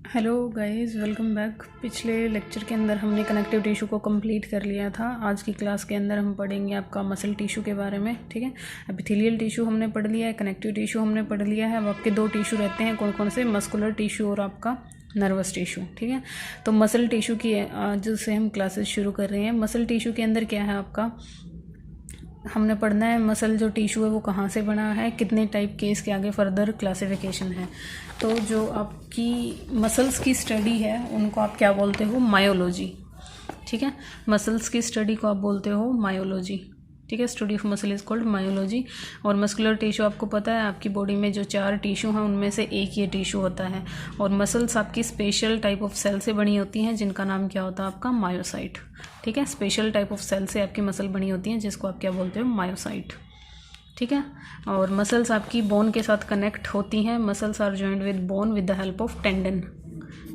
Hello guys, welcome back. पिछले lecture के अंदर हमने कनेक्टिव टिश्यू को कंप्लीट कर लिया था। आज की क्लास के अंदर हम पढ़ेंगे आपका मसल टिश्यू के बारे में। ठीक है, एपिथेलियल टिश्यू हमने पढ़ लिया है, कनेक्टिव टिश्यू हमने पढ़ लिया है। अब आपके दो टिश्यू रहते हैं, कौन कौन से? मस्कुलर टिश्यू और आपका नर्वस टिश्यू। ठीक है, तो मसल टिश्यू की आज से हम क्लासेस शुरू कर रहे हैं। मसल टिश्यू के अंदर क्या है आपका, हमने पढ़ना है मसल जो टिश्यू है वो कहाँ से बना है, कितने टाइप के इसके आगे फर्दर क्लासिफिकेशन है। तो जो आपकी मसल्स की स्टडी है उनको आप क्या बोलते हो? मायोलॉजी। ठीक है, मसल्स की स्टडी को आप बोलते हो मायोलॉजी। ठीक है, study of muscle is called myology. और मस्कुलर टिश्यू आपको पता है, आपकी बॉडी में जो 4 टिश्यू हैं उनमें से एक ये टिश्यू होता है। और मसल्स आपकी स्पेशल टाइप ऑफ सेल से बनी होती हैं जिनका नाम क्या होता है आपका? मायोसाइट। ठीक है, स्पेशल टाइप ऑफ सेल से आपकी मसल बनी होती हैं जिसको आप क्या बोलते हो? मायोसाइट। ठीक है, और मसल्स आपकी बोन के साथ कनेक्ट होती हैं। Muscles are joined with bone with the help of tendon.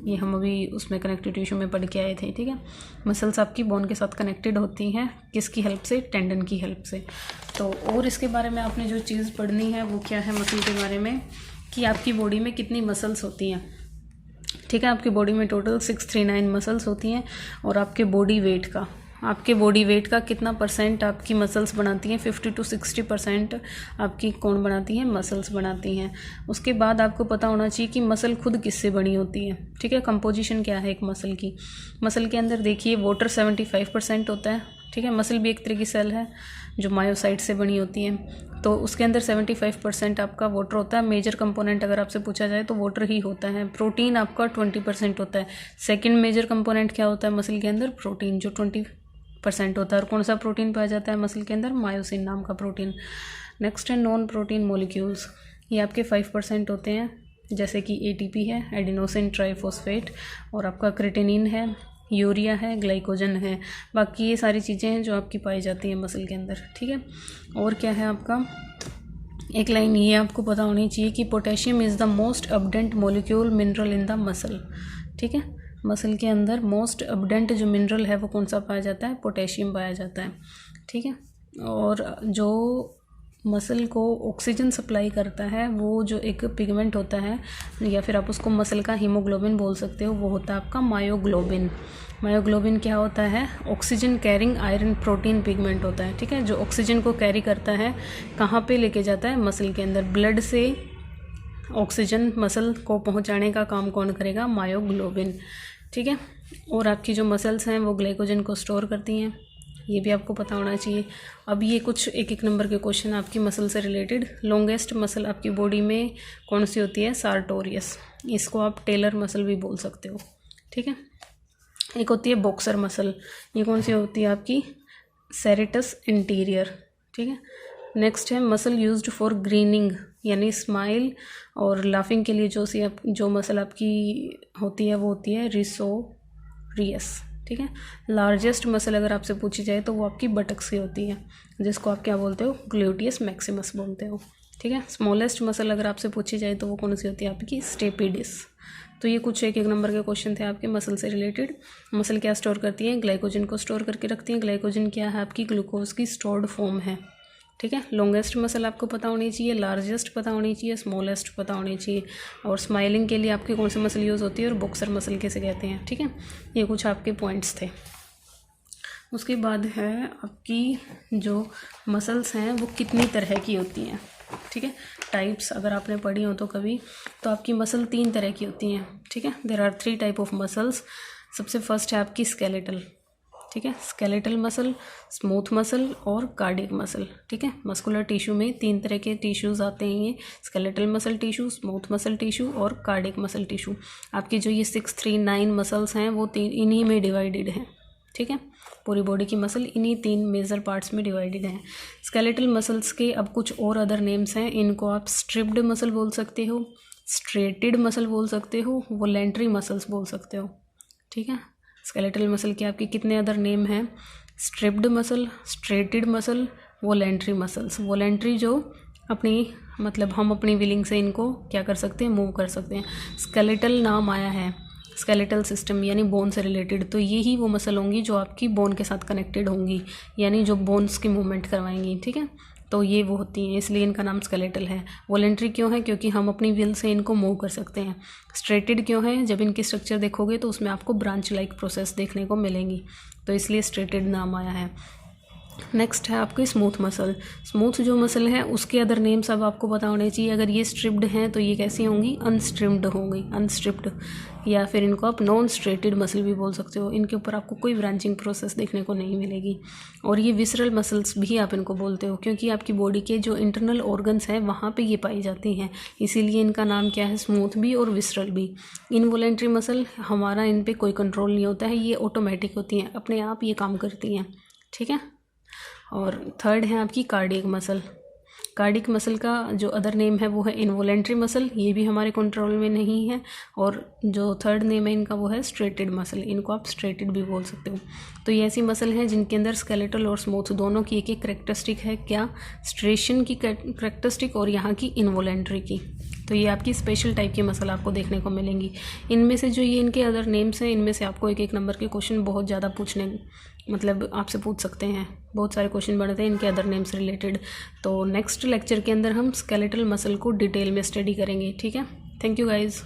ये हम अभी उसमें कनेक्टिव टिश्यू में पढ़ के आए थे। ठीक है, मसल्स आपकी बोन के साथ कनेक्टेड होती हैं, किसकी हेल्प से? टेंडन की हेल्प से। तो और इसके बारे में आपने जो चीज़ पढ़नी है वो क्या है मसल के बारे में, कि आपकी बॉडी में कितनी मसल्स होती हैं। ठीक है, आपकी बॉडी में टोटल 639 मसल्स होती हैं। और आपके बॉडी वेट का कितना परसेंट आपकी मसल्स बनाती हैं? 50 to 60% आपकी कौन बनाती हैं? मसल्स बनाती हैं। उसके बाद आपको पता होना चाहिए कि मसल खुद किससे बनी होती है। ठीक है, कंपोजिशन क्या है एक मसल की। मसल के अंदर देखिए वाटर 75% होता है। ठीक है, मसल भी एक तरह की सेल है जो मायोसाइट से बनी होती है। तो उसके अंदर 75% आपका वाटर होता है। मेजर कंपोनेंट अगर आपसे पूछा जाए तो वाटर ही होता है। प्रोटीन आपका 20% होता है। सेकंड मेजर कंपोनेंट क्या होता है मसल के अंदर? प्रोटीन, जो 20% होता है। और कौन सा प्रोटीन पाया जाता है मसल के अंदर? मायोसिन नाम का प्रोटीन। नेक्स्ट है नॉन प्रोटीन मॉलिक्यूल्स, ये आपके 5% होते हैं, जैसे कि एटीपी है, एडिनोसिन ट्राइफॉस्फेट, और आपका क्रिएटिनिन है, यूरिया है, ग्लाइकोजन है। बाकी ये सारी चीज़ें हैं जो आपकी पाई जाती हैं मसल के अंदर। ठीक है, और क्या है आपका, एक लाइन ये आपको पता होनी चाहिए कि potassium is the most abundant molecule mineral in the muscle. ठीक है, मसल के अंदर मोस्ट अबडेंट जो मिनरल है वो कौन सा पाया जाता है? पोटेशियम पाया जाता है। ठीक है, और जो मसल को ऑक्सीजन सप्लाई करता है वो जो एक पिगमेंट होता है, या फिर आप उसको मसल का हीमोग्लोबिन बोल सकते हो, वो होता है आपका मायोग्लोबिन। मायोग्लोबिन क्या होता है? Oxygen carrying iron protein pigment होता है। ठीक है, जो ऑक्सीजन को कैरी करता है, कहाँ पे लेके जाता है? मसल के अंदर। ब्लड से ऑक्सीजन मसल को पहुंचाने का काम कौन करेगा? मायोग्लोबिन। ठीक है, और आपकी जो मसल्स हैं वो ग्लाइकोजन को स्टोर करती हैं, ये भी आपको पता होना चाहिए। अब ये कुछ एक नंबर के क्वेश्चन आपकी मसल से रिलेटेड। लॉन्गेस्ट मसल आपकी बॉडी में कौन सी होती है? सार्टोरियस। इसको आप टेलर मसल भी बोल सकते हो। ठीक है, एक होती है बॉक्सर मसल, ये कौन सी होती है आपकी? Serratus interior. ठीक है, नेक्स्ट है मसल यूज्ड फॉर ग्रीनिंग, यानी स्माइल और लाफिंग के लिए जो मसल आपकी होती है वो होती है रिसोरियस। ठीक है, लार्जेस्ट मसल अगर आपसे पूछी जाए तो वो आपकी बटक्स की होती है, जिसको आप क्या बोलते हो? ग्लूटियस मैक्सिमस बोलते हो। ठीक है, स्मॉलेस्ट मसल अगर आपसे पूछी जाए तो वो कौन सी होती है आपकी? स्टेपिडिस। तो ये कुछ एक नंबर के क्वेश्चन थे आपके मसल से रिलेटेड। मसल क्या स्टोर करती है? ग्लाइकोजन को स्टोर करके रखती है। ग्लाइकोजन क्या है आपकी? ग्लूकोज की स्टोर्ड फॉर्म है। ठीक है, लॉन्गेस्ट मसल आपको पता होनी चाहिए, लार्जेस्ट पता होनी चाहिए, स्मॉलेस्ट पता होनी चाहिए। और स्माइलिंग के लिए आपकी कौन सी मसल यूज़ होती है, और बॉक्सर मसल कैसे कहते हैं। ठीक है, ये कुछ आपके पॉइंट्स थे। उसके बाद है आपकी जो मसल्स हैं वो कितनी तरह की होती हैं। ठीक है, टाइप्स अगर आपने पढ़ी हो तो कभी, तो आपकी मसल 3 तरह की होती हैं। ठीक है, there are 3 type of muscles. सबसे फर्स्ट है आपकी स्केलेटल। ठीक है, स्केलेटल मसल, स्मूथ मसल और कार्डियक मसल। ठीक है, मस्कुलर टिश्यू में 3 तरह के टिश्यूज़ आते हैं, ये skeletal muscle tissue, smooth muscle tissue और कार्डियक मसल टिश्यू। आपकी जो ये 639 मसल्स हैं वो इन्हीं में डिवाइडेड हैं। ठीक है, पूरी बॉडी की मसल इन्हीं 3 मेजर पार्ट्स में डिवाइडेड हैं। स्केलेटल मसल्स के अब कुछ और अदर नेम्स हैं, इनको आप स्ट्रिप्ड मसल बोल सकते हो, स्ट्रेटेड मसल बोल सकते हो, वोलेंट्री मसल्स बोल सकते हो। ठीक है, स्केलेटल मसल के आपके कितने अदर नेम हैं? Striped muscle, striated muscle, voluntary muscles. Voluntary जो अपनी मतलब हम अपनी विलिंग से इनको क्या कर सकते हैं? मूव कर सकते हैं। स्केलेटल नाम आया है स्केलेटल सिस्टम यानी बोन से रिलेटेड, तो ये ही वो मसल होंगी जो आपकी बोन के साथ कनेक्टेड होंगी, यानी जो बोन्स की मूवमेंट करवाएंगी। ठीक है, तो ये वो होती हैं, इसलिए इनका नाम स्केलेटल है। वॉलेंट्री क्यों है? क्योंकि हम अपनी विल से इनको मूव कर सकते हैं। स्ट्रेटेड क्यों है? जब इनकी स्ट्रक्चर देखोगे तो उसमें आपको ब्रांच लाइक प्रोसेस देखने को मिलेंगी, तो इसलिए स्ट्रेटेड नाम आया है। नेक्स्ट है आपकी स्मूथ मसल। स्मूथ जो मसल है उसके अदर नेम सब आपको पता होने चाहिए। अगर ये स्ट्रिप्ड हैं तो ये कैसी होंगी? अनस्ट्रिप्ड होंगी, अनस्ट्रिप्ड, या फिर इनको आप नॉन स्ट्रेटेड मसल भी बोल सकते हो। इनके ऊपर आपको कोई ब्रांचिंग प्रोसेस देखने को नहीं मिलेगी। और ये विसरल मसल्स भी आप इनको बोलते हो, क्योंकि आपकी बॉडी के जो इंटरनल ऑर्गन्स हैं वहाँ पे ये पाई जाती हैं, इसीलिए इनका नाम क्या है? स्मूथ भी और विसरल भी। इनवॉलेंट्री मसल, हमारा इन पर कोई कंट्रोल नहीं होता है, ये ऑटोमेटिक होती हैं, अपने आप ये काम करती हैं, ठीक है। और थर्ड है आपकी कार्डियक मसल। कार्डियक मसल का जो अदर नेम है वो है इनवॉलेंट्री मसल, ये भी हमारे कंट्रोल में नहीं है। और जो थर्ड नेम है इनका वो है स्ट्रेटेड मसल, इनको आप स्ट्रेटेड भी बोल सकते हो। तो ये ऐसी मसल हैं जिनके अंदर स्केलेटल और स्मूथ दोनों की एक एक करेक्टरिस्टिक है। क्या? स्ट्रेशन की करेक्टरिस्टिक और यहाँ की इनवॉलेंट्री की। तो ये आपकी स्पेशल टाइप की मसल आपको देखने को मिलेंगी। इनमें से जो ये इनके अदर नेम्स हैं, इनमें से आपको एक एक नंबर के क्वेश्चन बहुत ज़्यादा मतलब आपसे पूछ सकते हैं, बहुत सारे क्वेश्चन बनते हैं इनके अदर नेम्स रिलेटेड। तो नेक्स्ट लेक्चर के अंदर हम स्केलेटल मसल को डिटेल में स्टडी करेंगे, ठीक है। Thank you guys.